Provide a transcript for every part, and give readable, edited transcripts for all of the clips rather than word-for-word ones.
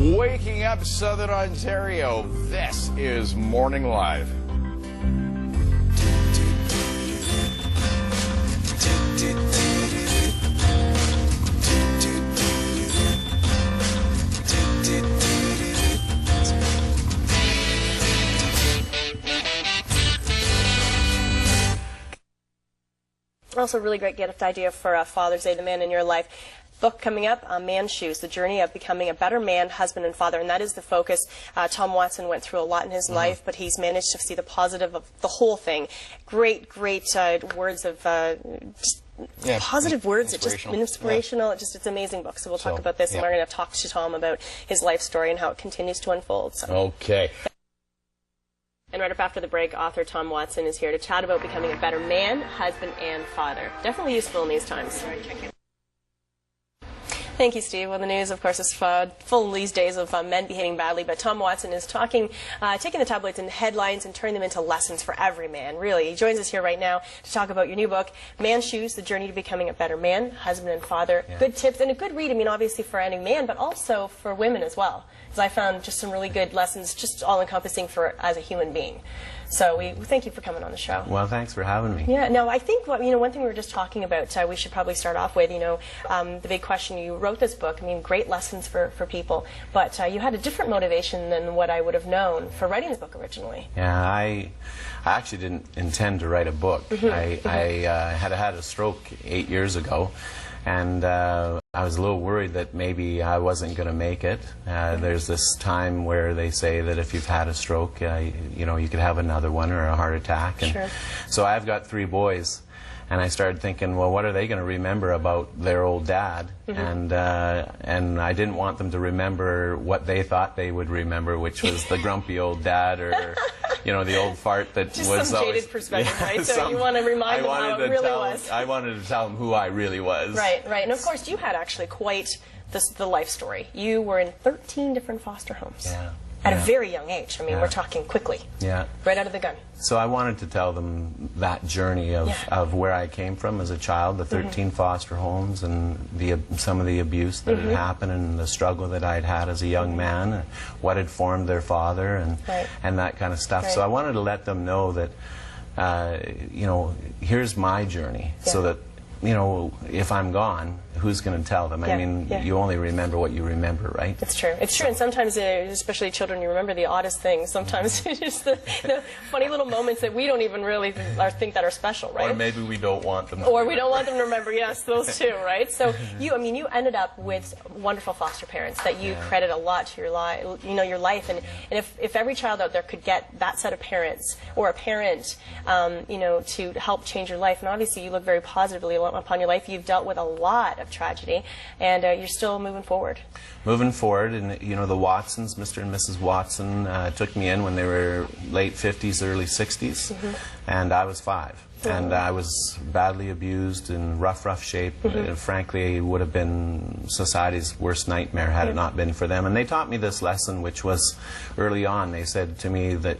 Waking up Southern Ontario, this is Morning Live. Also a really great gift idea for Father's Day, the man in your life. Book coming up, Man's Shoes, the journey of becoming a better man, husband, and father, and that is the focus. Tom Watson went through a lot in his life, but he's managed to see the positive of the whole thing. Great words of just positive words. It's just inspirational. Yeah. It's an amazing book. So we'll talk about this, and we're going to talk to Tom about his life story and how it continues to unfold. So. Okay. And right up after the break, author Tom Watson is here to chat about becoming a better man, husband, and father. Definitely useful in these times. Thank you, Steve. Well, the news, of course, is full these days of men behaving badly, but Tom Watson is taking the tabloids and headlines and turning them into lessons for every man, really. He joins us here right now to talk about your new book, Man's Shoes, The Journey to Becoming a Better Man, Husband and Father. Yeah. Good tips and a good read, I mean, obviously for any man, but also for women as well. Because I found just some really good lessons, just all-encompassing for as a human being. So we thank you for coming on the show. Well, thanks for having me. Yeah, no, I think one thing we were just talking about, we should probably start off with, the big question. You wrote this book, I mean, great lessons for people, but you had a different motivation than what I would have known for writing the book originally. Yeah, I actually didn't intend to write a book. I had had a stroke 8 years ago, and I was a little worried that maybe I wasn't going to make it. There's this time where they say that if you've had a stroke, you could have another one or a heart attack. And so I've got 3 boys, and I started thinking, well, what are they going to remember about their old dad? And I didn't want them to remember what they thought they would remember, which was the grumpy old dad, or the old fart that just was some always, jaded perspective, right? So you want to remind them how it really was. I wanted to tell them who I really was. Right, right. And of course, you had actually quite the life story. You were in 13 different foster homes. Yeah. At a very young age. I mean, we're talking quickly. Yeah. Right out of the gun. So I wanted to tell them that journey of where I came from as a child, the 13 foster homes, and some of the abuse that had happened, and the struggle that I'd had as a young man, and what had formed their father, and that kind of stuff. So I wanted to let them know that, here's my journey, so that, if I'm gone, who's going to tell them? I mean, you only remember what you remember, right? It's true. It's true. And sometimes, especially children, you remember the oddest things. Sometimes it's just the funny little moments that we don't even really think that are special, right? Or maybe we don't want them to remember. We don't want them to remember. Yes, those two, right? So you ended up with wonderful foster parents that you credit a lot to your life. And if every child out there could get that set of parents, or a parent, to help change your life, and obviously you look very positively upon your life. You've dealt with a lot of tragedy, and you're still moving forward. Moving forward, and the Watsons, Mr. and Mrs. Watson, took me in when they were late 50s, early 60s, and I was 5. And I was badly abused, in rough shape. Frankly, it would have been society's worst nightmare had it not been for them. And they taught me this lesson, which was early on. They said to me that,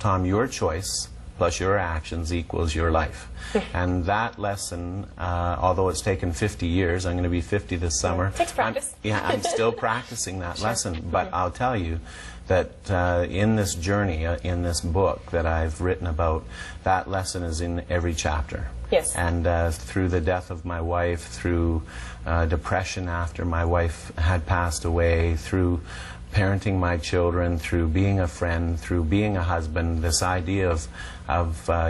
Tom, your choice plus your actions equals your life. And that lesson, although it's taken 50 years, I'm going to be 50 this summer. Takes practice. I'm still practicing that lesson. But I'll tell you that in this journey, in this book that I've written about, that lesson is in every chapter. Yes. And through the death of my wife, through depression after my wife had passed away, through parenting my children, through being a friend, through being a husband, this idea of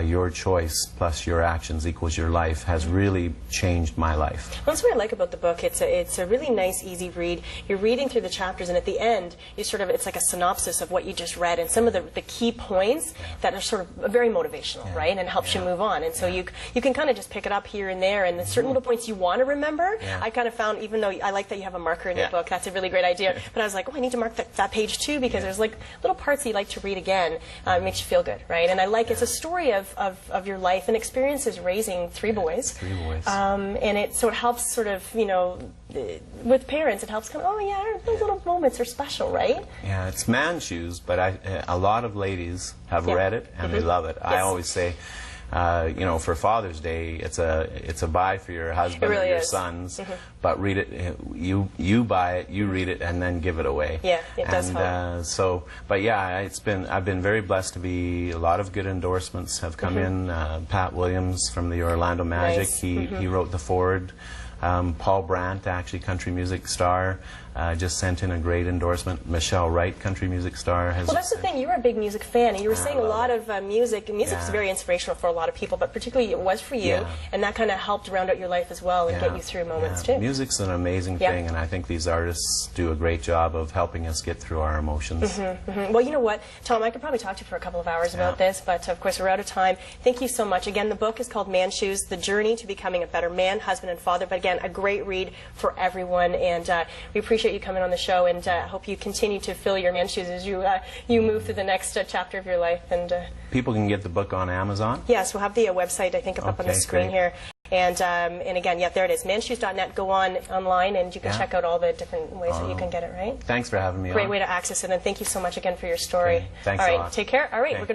your choice plus your actions equals your life has really changed my life. Well, that's what I like about the book. It's a really nice, easy read. You're reading through the chapters, and at the end, it's like a synopsis of what you just read, and some of the key points that are sort of very motivational, right, and helps you move on. And so you can kind of just pick it up here and there, and certain little points you want to remember. I kind of found, even though I like that you have a marker in your book, that's a really great idea, but I was like, oh, I need to mark that page too, because there's like little parts you like to read again. It makes you feel good, right? And I like it's a story of your life and experiences raising 3 boys. 3 boys. And so it helps sort of, with parents, it helps kind of, oh yeah, those little moments are special, right? Yeah, it's Man's Shoes, but a lot of ladies have read it and they love it. I always say, you know, for Father's Day, it's a buy for your husband really or your is. sons, but read it, you buy it, you read it, and then give it away. Yeah, it does help. So, but yeah, I've been very blessed to be, a lot of good endorsements have come in. Pat Williams from the Orlando Magic, Nice. he wrote the foreword. Paul Brandt, actually country music star, just sent in a great endorsement. Michelle Wright, country music star, has. Well, that's the thing. You were a big music fan, and you were saying a lot of music. And music's Yeah. very inspirational for a lot of people, but particularly it was for you, Yeah. and that kind of helped round out your life as well and get you through moments too. Music's an amazing Yeah. thing, and I think these artists do a great job of helping us get through our emotions. Well, you know what, Tom, I could probably talk to you for a couple of hours about this, but of course we're out of time. Thank you so much. Again, the book is called Man Shoes: The Journey to Becoming a Better Man, Husband, and Father. But again, a great read for everyone, and we appreciate you coming on the show, and I hope you continue to fill your man shoes as you move through the next chapter of your life. And People can get the book on Amazon. yes, we'll have the website, I think, up on the Okay, screen great. here. And again, yeah, there it is, manshoes.net. Go online, and you can check out all the different ways that you can get it, right? Thanks for having me on. Great way to access it, and thank you so much again for your story. Okay, thanks all a right, lot. take care. All right, Okay. we're going to